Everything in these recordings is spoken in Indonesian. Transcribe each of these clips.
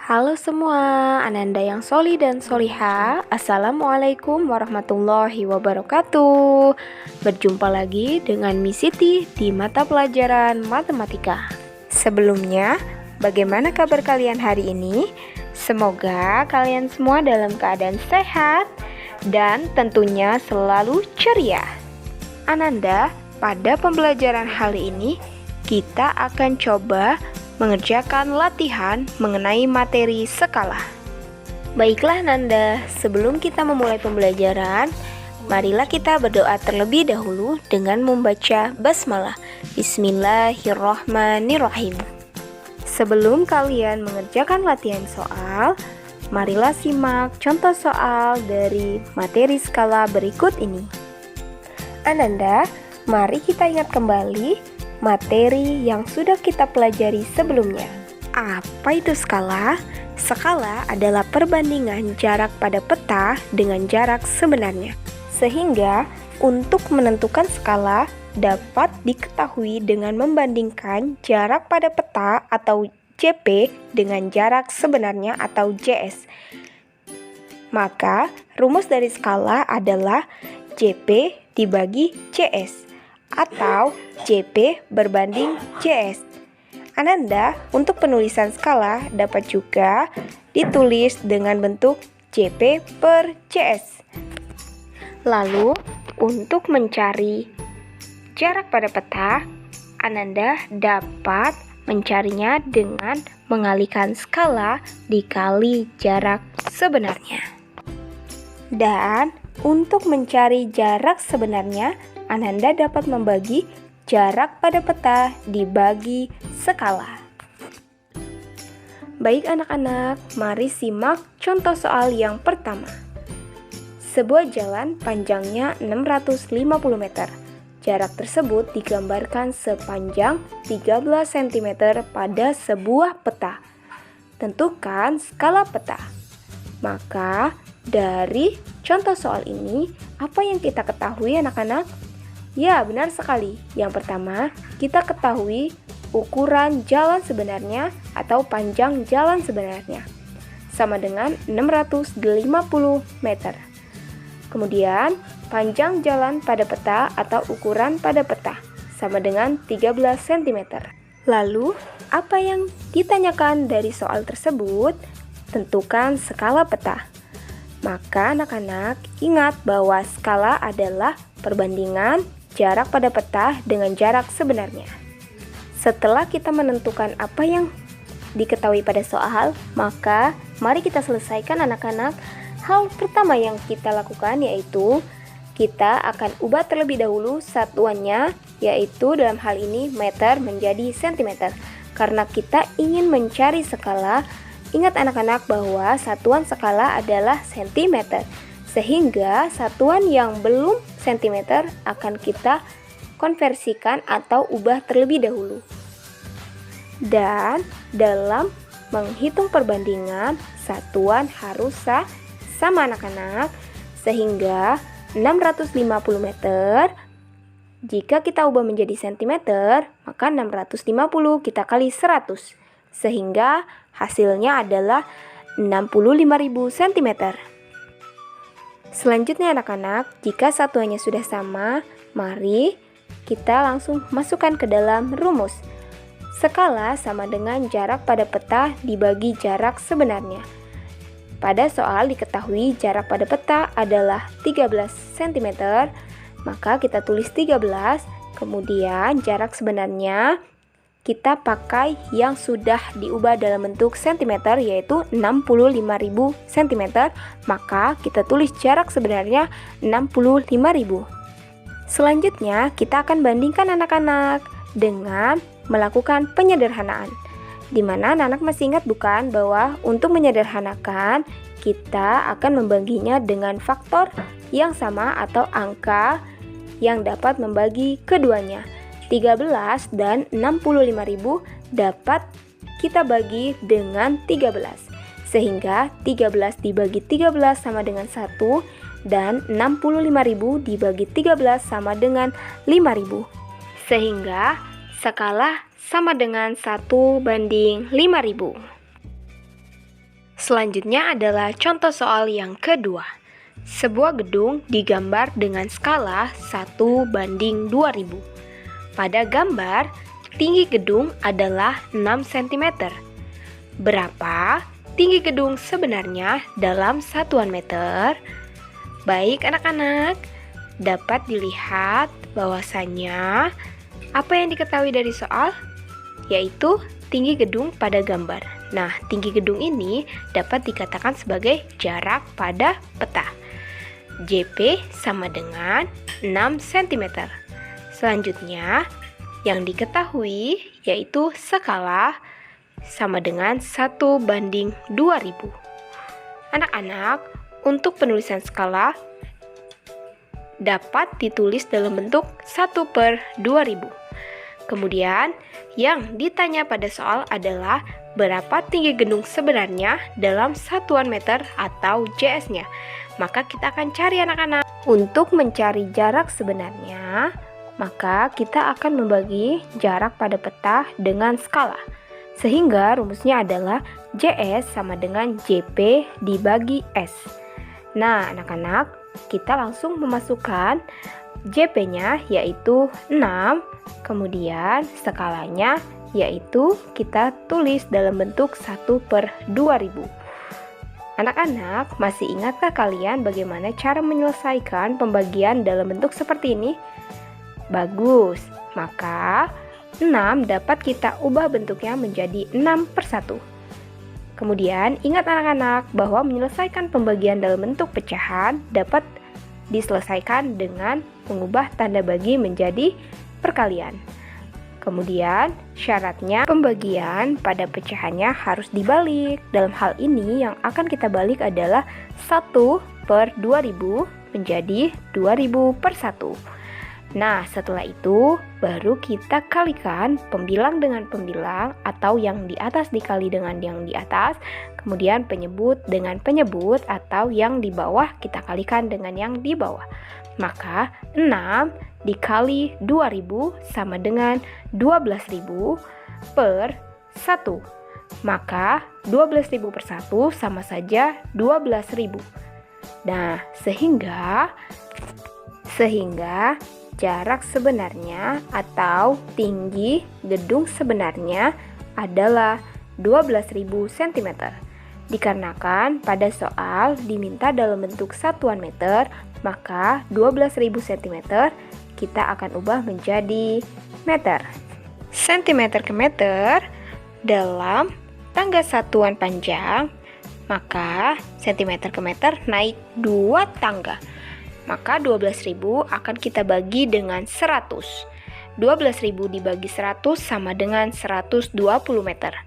Halo semua, Ananda yang soli dan soliha. Assalamualaikum warahmatullahi wabarakatuh. Berjumpa lagi dengan Miss Siti di mata pelajaran matematika. Sebelumnya, bagaimana kabar kalian hari ini? Semoga kalian semua dalam keadaan sehat dan tentunya selalu ceria. Ananda, pada pembelajaran kali ini kita akan coba mengerjakan latihan mengenai materi skala. Baiklah Nanda, sebelum kita memulai pembelajaran, marilah kita berdoa terlebih dahulu dengan membaca basmalah. Bismillahirrahmanirrahim. Sebelum kalian mengerjakan latihan soal, marilah simak contoh soal dari materi skala berikut ini. Ananda, mari kita ingat kembali materi yang sudah kita pelajari sebelumnya. Apa itu skala? Skala adalah perbandingan jarak pada peta dengan jarak sebenarnya. Sehingga untuk menentukan skala dapat diketahui dengan membandingkan jarak pada peta atau JP dengan jarak sebenarnya atau JS. Maka rumus dari skala adalah JP dibagi JS atau JP berbanding JS. Ananda, untuk penulisan skala dapat juga ditulis dengan bentuk JP per JS. Lalu, untuk mencari jarak pada peta, Ananda dapat mencarinya dengan mengalihkan skala dikali jarak sebenarnya. Dan untuk mencari jarak sebenarnya, Ananda dapat membagi jarak pada peta dibagi skala. Baik anak-anak, mari simak contoh soal yang pertama. Sebuah jalan panjangnya 650 meter. Jarak tersebut digambarkan sepanjang 13 cm pada sebuah peta. Tentukan skala peta. Maka, dari contoh soal ini, apa yang kita ketahui anak-anak? Ya, benar sekali. Yang pertama, kita ketahui ukuran jalan sebenarnya atau panjang jalan sebenarnya sama dengan 650 meter. Kemudian, panjang jalan pada peta atau ukuran pada peta sama dengan 13 cm. Lalu, apa yang ditanyakan dari soal tersebut? Tentukan skala peta. Maka anak-anak ingat bahwa skala adalah perbandingan jarak pada peta dengan jarak sebenarnya. Setelah kita menentukan apa yang diketahui pada soal, maka mari kita selesaikan anak-anak. Hal pertama yang kita lakukan yaitu kita akan ubah terlebih dahulu satuannya, yaitu dalam hal ini meter menjadi sentimeter. Karena kita ingin mencari skala, ingat anak-anak bahwa satuan skala adalah sentimeter. Sehingga satuan yang belum sentimeter akan kita konversikan atau ubah terlebih dahulu. Dan dalam menghitung perbandingan, satuan harus sama anak-anak. Sehingga 650 meter, jika kita ubah menjadi sentimeter, maka 650 kita kali 100. Sehingga hasilnya adalah 65.000 cm. Selanjutnya anak-anak, jika satuannya sudah sama, mari kita langsung masukkan ke dalam rumus. Skala sama dengan jarak pada peta dibagi jarak sebenarnya. Pada soal diketahui jarak pada peta adalah 13 cm, maka kita tulis 13, kemudian jarak sebenarnya kita pakai yang sudah diubah dalam bentuk cm yaitu 65.000 cm, maka kita tulis jarak sebenarnya 65.000. Selanjutnya kita akan bandingkan anak-anak dengan melakukan penyederhanaan. Di mana anak-anak masih ingat bukan bahwa untuk menyederhanakan kita akan membaginya dengan faktor yang sama atau angka yang dapat membagi keduanya. 13 dan 65.000 dapat kita bagi dengan 13. Sehingga 13 dibagi 13 sama dengan 1 dan 65.000 dibagi 13 sama dengan 5.000. Sehingga skala sama dengan 1 banding 5.000. Selanjutnya adalah contoh soal yang kedua. Sebuah gedung digambar dengan skala 1:2000. Pada gambar, tinggi gedung adalah 6 cm. Berapa tinggi gedung sebenarnya dalam satuan meter? Baik anak-anak, dapat dilihat bahwasannya apa yang diketahui dari soal? Yaitu tinggi gedung pada gambar. Nah, tinggi gedung ini dapat dikatakan sebagai jarak pada peta. JP sama dengan 6 cm. Selanjutnya, yang diketahui yaitu skala sama dengan 1:2000. Anak-anak, untuk penulisan skala dapat ditulis dalam bentuk 1/2000. Kemudian, yang ditanya pada soal adalah berapa tinggi gedung sebenarnya dalam satuan meter atau JS-nya. Maka kita akan cari anak-anak. Untuk mencari jarak sebenarnya, maka kita akan membagi jarak pada peta dengan skala. Sehingga rumusnya adalah JS sama dengan JP dibagi S. Nah, anak-anak, kita langsung memasukkan JP-nya yaitu 6, kemudian skalanya yaitu kita tulis dalam bentuk 1/2000. Anak-anak, masih ingatkah kalian bagaimana cara menyelesaikan pembagian dalam bentuk seperti ini? Bagus, maka 6 dapat kita ubah bentuknya menjadi 6/1. Kemudian ingat anak-anak bahwa menyelesaikan pembagian dalam bentuk pecahan dapat diselesaikan dengan mengubah tanda bagi menjadi perkalian. Kemudian syaratnya pembagian pada pecahannya harus dibalik. Dalam hal ini yang akan kita balik adalah 1/2000 menjadi 2000/1. Nah, setelah itu baru kita kalikan pembilang dengan pembilang atau yang di atas dikali dengan yang di atas, kemudian penyebut dengan penyebut atau yang di bawah kita kalikan dengan yang di bawah. Maka 6 dikali 2000 sama dengan 12.000/1. Maka 12.000/1 sama saja 12.000. Nah, sehingga jarak sebenarnya atau tinggi gedung sebenarnya adalah 12.000 cm. Dikarenakan pada soal diminta dalam bentuk satuan meter, maka 12.000 cm kita akan ubah menjadi meter. Sentimeter ke meter dalam tangga satuan panjang, maka sentimeter ke meter naik 2 tangga. Maka 12.000 akan kita bagi dengan 100. 12.000 dibagi 100 sama dengan 120 meter.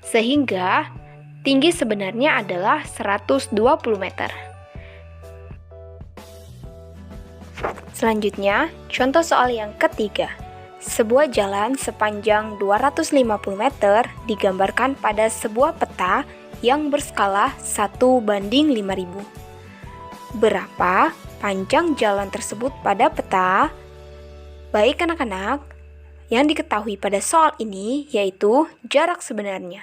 Sehingga tinggi sebenarnya adalah 120 meter. Selanjutnya, contoh soal yang ketiga. Sebuah jalan sepanjang 250 meter digambarkan pada sebuah peta yang berskala 1:5000. Berapa panjang jalan tersebut pada peta? Baik anak-anak, yang diketahui pada soal ini yaitu jarak sebenarnya.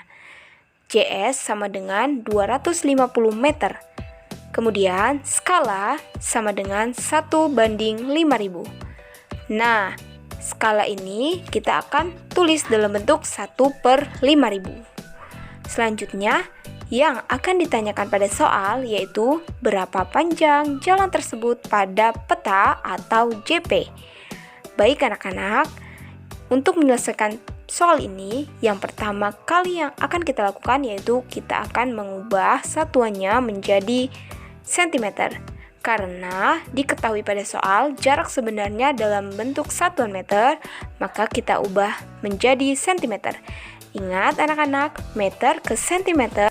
JS sama dengan 250 meter. Kemudian skala sama dengan 1:5000. Nah, skala ini kita akan tulis dalam bentuk 1/5000. Selanjutnya, yang akan ditanyakan pada soal yaitu berapa panjang jalan tersebut pada peta atau JP. Baik anak-anak, untuk menyelesaikan soal ini, yang pertama kali yang akan kita lakukan yaitu kita akan mengubah satuannya menjadi cm. Karena diketahui pada soal jarak sebenarnya dalam bentuk satuan meter, maka kita ubah menjadi cm. Ingat anak-anak, meter ke cm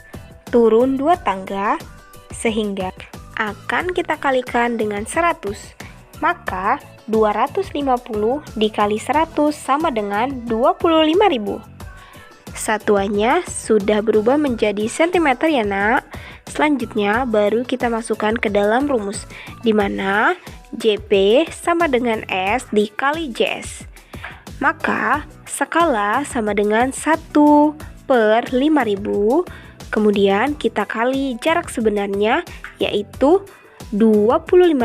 turun 2 tangga, sehingga akan kita kalikan dengan 100. Maka 250 dikali 100 sama dengan 25.000. Satuannya sudah berubah menjadi cm ya nak. Selanjutnya baru kita masukkan ke dalam rumus, di mana JP sama dengan S dikali JS. Maka skala sama dengan 1/5000 Kemudian kita kali jarak sebenarnya, yaitu 25.000.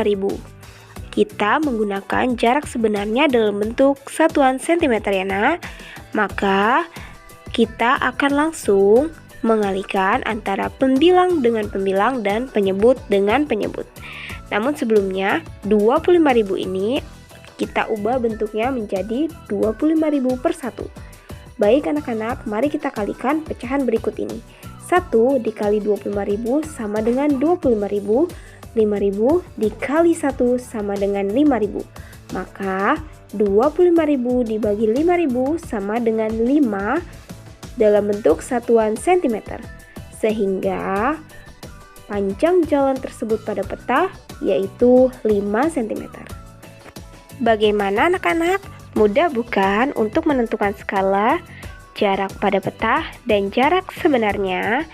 Kita menggunakan jarak sebenarnya dalam bentuk satuan cm ya nak. Maka kita akan langsung mengalihkan antara pembilang dengan pembilang dan penyebut dengan penyebut. Namun sebelumnya 25.000 ini kita ubah bentuknya menjadi 25.000 per 1. Baik anak-anak, mari kita kalikan pecahan berikut ini. 1 dikali 25.000 sama dengan 25.000. 5.000 dikali 1 sama dengan 5.000. Maka 25.000 dibagi 5.000 sama dengan 5 dalam bentuk satuan cm. Sehingga panjang jalan tersebut pada peta yaitu 5 cm. Bagaimana anak-anak? Mudah bukan untuk menentukan skala, jarak pada peta, dan jarak sebenarnya?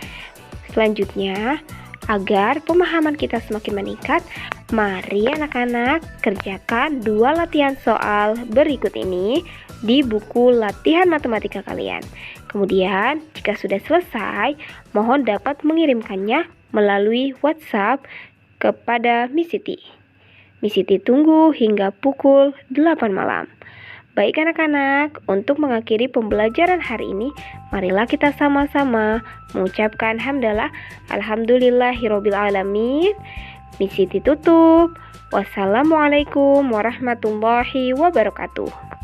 Selanjutnya, agar pemahaman kita semakin meningkat, mari anak-anak kerjakan 2 latihan soal berikut ini di buku latihan matematika kalian. Kemudian, jika sudah selesai, mohon dapat mengirimkannya melalui WhatsApp kepada Miss Siti. Miss Siti tunggu hingga pukul 8 malam. Baik anak-anak, untuk mengakhiri pembelajaran hari ini, marilah kita sama-sama mengucapkan hamdalah. Alhamdulillahirabbil alamin. Miss Siti tutup. Wassalamualaikum warahmatullahi wabarakatuh.